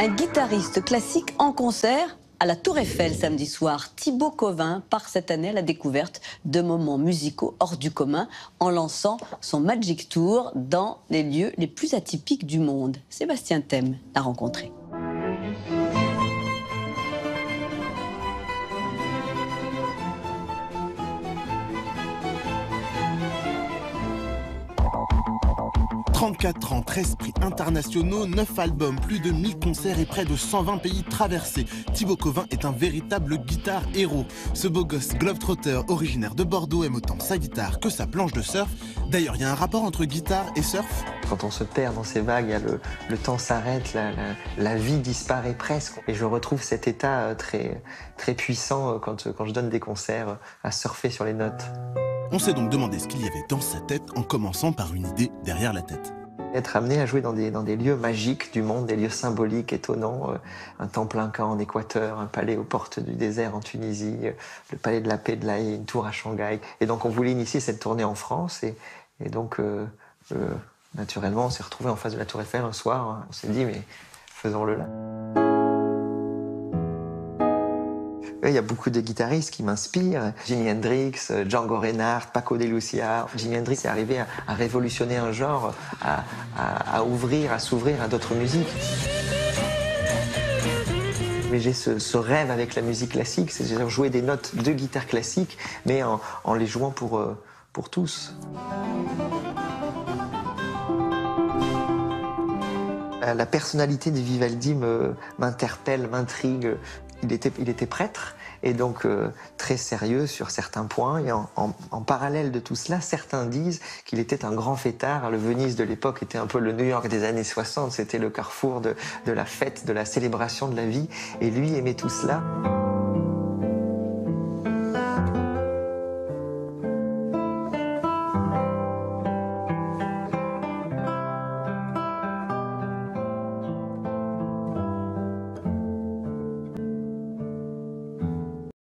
Un guitariste classique en concert à la Tour Eiffel samedi soir. Thibaut Covin part cette année à la découverte de moments musicaux hors du commun en lançant son Magic Tour dans les lieux les plus atypiques du monde. Sébastien Thème l'a rencontré. « 34 ans, 13 prix internationaux, 9 albums, plus de 1000 concerts et près de 120 pays traversés. Thibaut Covin est un véritable guitare héros. Ce beau gosse globetrotter originaire de Bordeaux aime autant sa guitare que sa planche de surf. D'ailleurs, il y a un rapport entre guitare et surf. Quand on se perd dans ces vagues, le temps s'arrête, la vie disparaît presque. Et je retrouve cet état très, très puissant quand je donne des concerts à surfer sur les notes. On s'est donc demandé ce qu'il y avait dans sa tête en commençant par une idée derrière la tête. Être amené à jouer dans des lieux magiques du monde, des lieux symboliques, étonnants, un temple inca en Équateur, un palais aux portes du désert en Tunisie, le palais de la paix de La Haye, une tour à Shanghai. Et donc on voulait initier cette tournée en France et donc naturellement on s'est retrouvé en face de la Tour Eiffel un soir, on s'est dit mais faisons-le là. Il y a beaucoup de guitaristes qui m'inspirent. Jimi Hendrix, Django Reinhardt, Paco de Lucia. Jimi Hendrix est arrivé à révolutionner un genre, à ouvrir, à s'ouvrir à d'autres musiques. Mais j'ai ce rêve avec la musique classique, c'est-à-dire jouer des notes de guitare classique, mais en les jouant pour tous. La personnalité de Vivaldi m'interpelle, m'intrigue. Il était prêtre et donc très sérieux sur certains points. Et en parallèle de tout cela, certains disent qu'il était un grand fêtard. Le Venise de l'époque était un peu le New York des années 60. C'était le carrefour de la fête, de la célébration de la vie. Et lui aimait tout cela.